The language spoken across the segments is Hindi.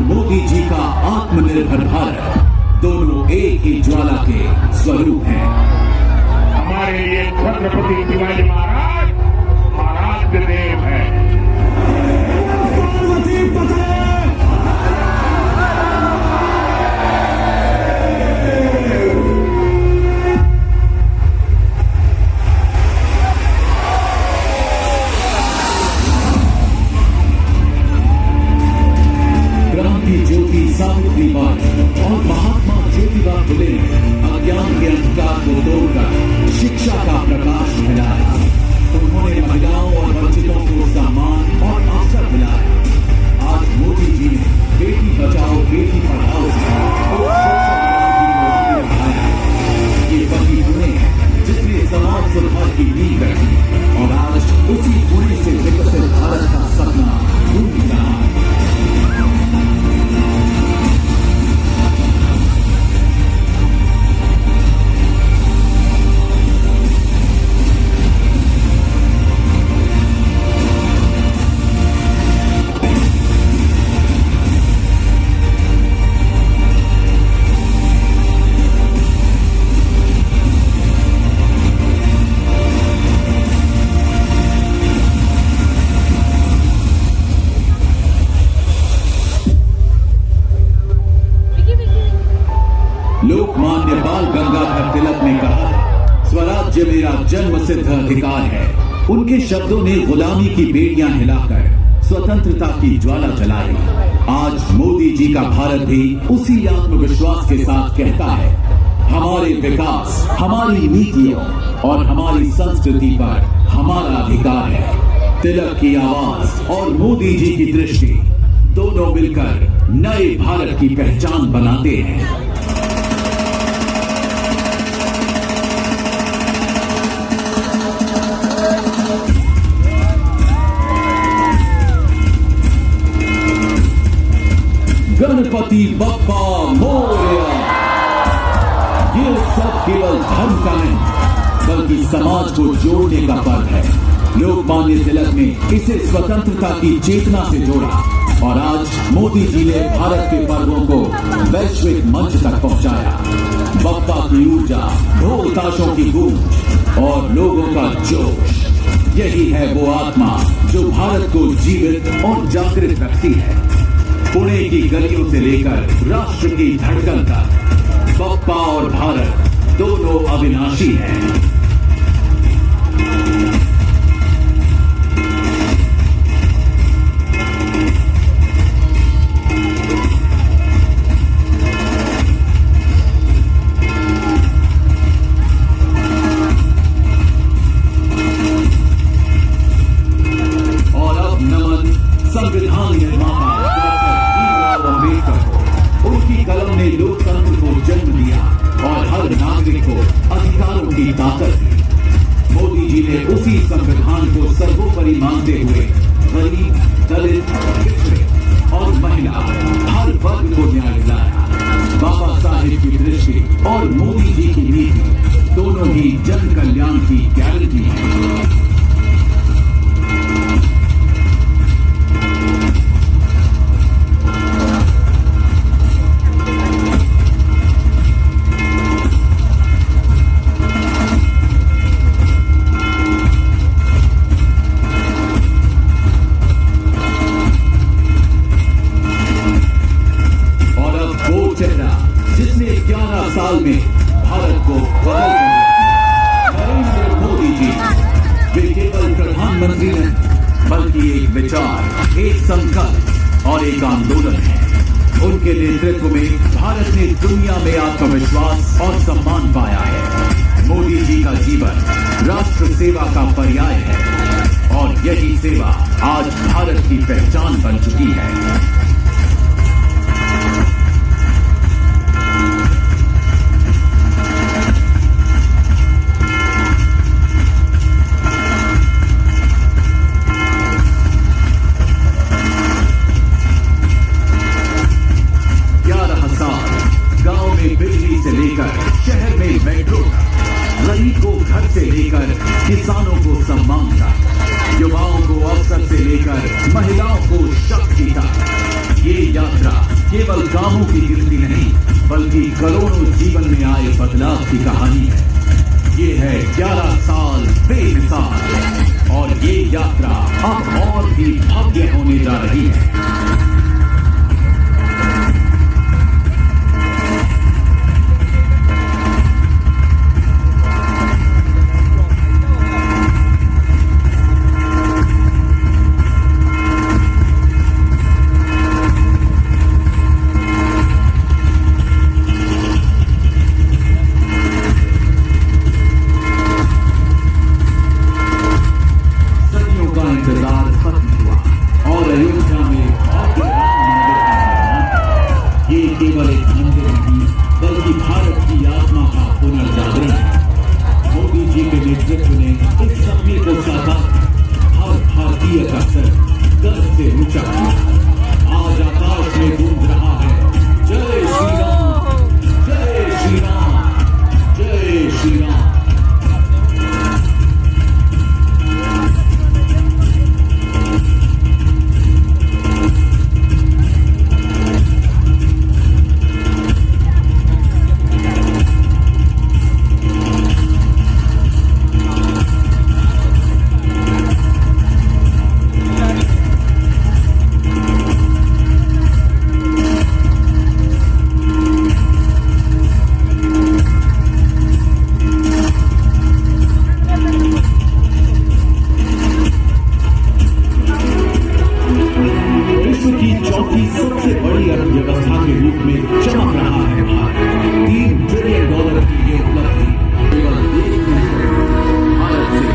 मोदी जी का आत्मनिर्भर भारत दोनों एक ही ज्वाला के स्वरूप हैं। हमारे लिए छत्रपति शिवाजी महाराज आराध्य देव है। क्रांति ज्योति सावित्रीबाई और महात्मा ज्योतिबा फुले ने अज्ञान के अंधकार को तोड़कर शिक्षा का प्रकाश फैलाया। उन्होंने महिलाओं और वंचितों को सम्मान और अवसर दिलाया। आज मोदी जी ने बेटी बचाओ बेटी पढ़ाओ ये वही पुणे है जिसने समाज सुधार की नींव रखी और आज उसी पुणे से विकसित भारत का सपना टूट रहा है। लोकमान्य बाल गंगाधर तिलक ने कहा, स्वराज्य मेरा जन्म सिद्ध अधिकार है। उनके शब्दों ने गुलामी की बेड़ियां हिलाकर स्वतंत्रता की ज्वाला जलाई। आज मोदी जी का भारत भी उसी आत्मविश्वास के साथ कहता है, हमारे विकास, हमारी नीतियों और हमारी संस्कृति पर हमारा अधिकार है। तिलक की आवाज और मोदी जी की दृष्टि दोनों मिलकर नए भारत की पहचान बनाते हैं। गणपति बप्पा मोरया। ये उत्सव केवल धर्म का नहीं बल्कि समाज को जोड़ने का पर्व है। लोकमान्य तिलक ने इसे स्वतंत्रता की चेतना से जोड़ा और आज मोदी जी ने भारत के पर्वों को वैश्विक मंच तक पहुंचाया। बप्पा की ऊर्जा, ढोल ताशों की गूंज और लोगों का जोश, यही है वो आत्मा जो भारत को जीवित और जागृत रखती है। पुणे की गलियों से लेकर राष्ट्र की धड़कन तक बप्पा और भारत दोनों अविनाशी हैं। और अब नमन संविधान निर्माता उनकी कलम ने लोकतंत्र को जन्म दिया और हर नागरिक को अधिकारों की ताकत दी। मोदी जी ने उसी संविधान को सर्वोपरि मानते हुए गरीब, दलित, पिछड़े और महिला हर वर्ग को न्याय दिलाया। बाबा साहेब की दृष्टि और मोदी जी की नीति दोनों ही जन कल्याण की गारंटी है। जिसने 11 साल में भारत को बदल दिया, नरेंद्र मोदी जी, वे केवल प्रधानमंत्री नहीं बल्कि एक विचार, एक संकल्प और एक आंदोलन है। उनके नेतृत्व में भारत ने दुनिया में आत्मविश्वास और सम्मान पाया है। मोदी जी का जीवन राष्ट्र सेवा का पर्याय है और यही सेवा आज भारत की पहचान बन चुकी है। शहर में मेट्रो तक, गरीब को घर से लेकर किसानों को सम्मान तक, युवाओं को अवसर से लेकर महिलाओं को शक्ति तक, केवल कामों की गिनती नहीं बल्कि करोड़ों जीवन में आए बदलाव की कहानी है। ये है 11 साल बेमिसाल और ये यात्रा अब और भी भव्य होने जा रही है। केवल एक मंदिर नहीं बल्कि भारत की आत्मा का पुनर्जागरण है। मोदी जी के नेतृत्व ने इस सपने को साकार हर भारतीय का सर गर्व से ऊंचा किया। आज आकाश में गूंज रहा है जय श्री राम, जय श्री राम, जय श्री राम। सबसे बड़ी अर्थव्यवस्था के रूप में चमक रहा है भारत। $3 ट्रिलियन की ये उपलब्धि केवल एक भारत से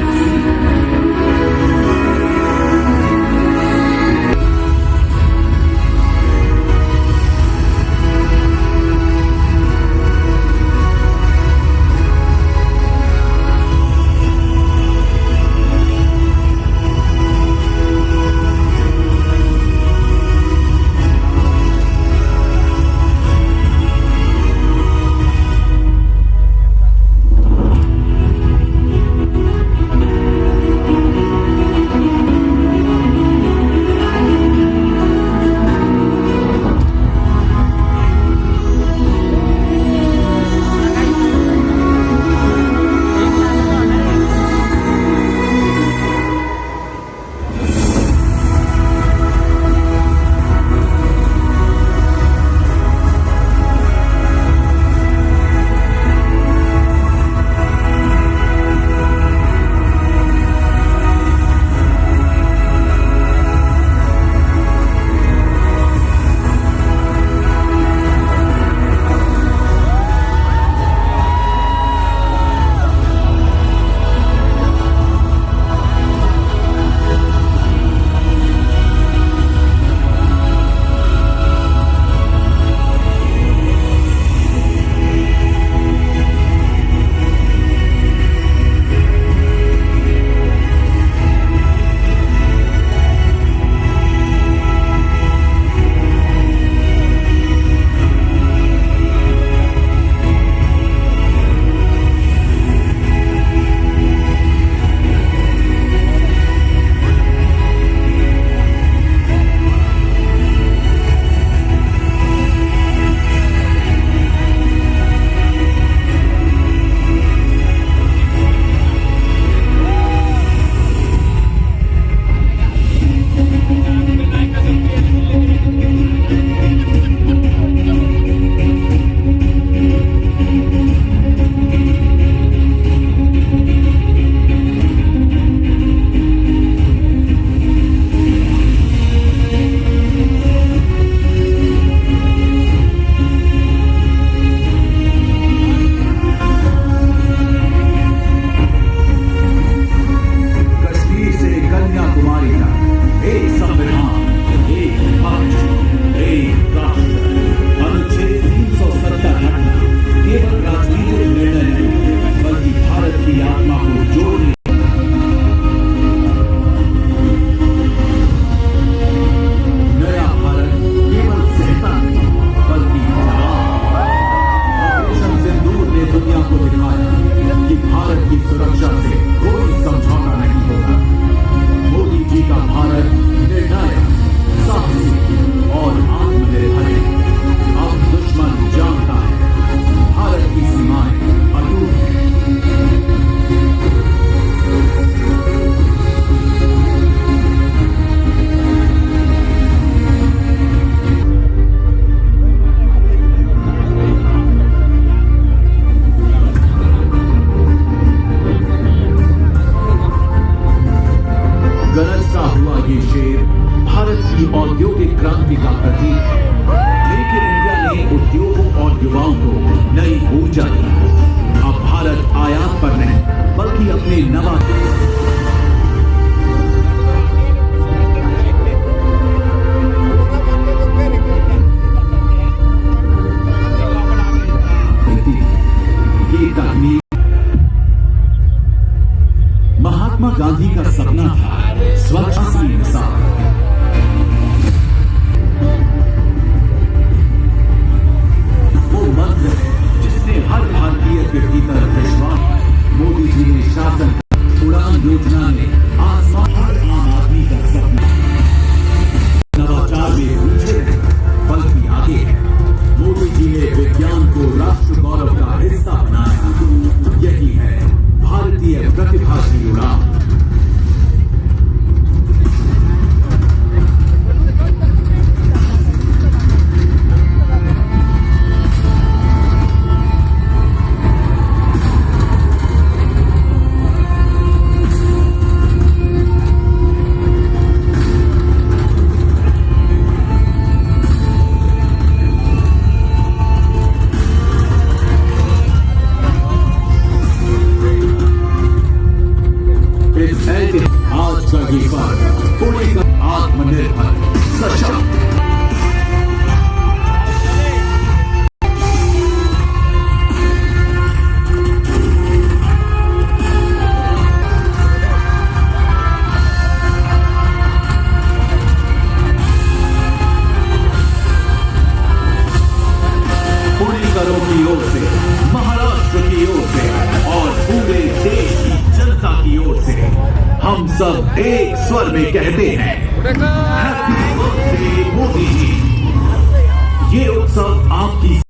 हम सब एक स्वर में कहते हैं, हैप्पी बर्थडे मोदी जी। ये उत्सव आपकी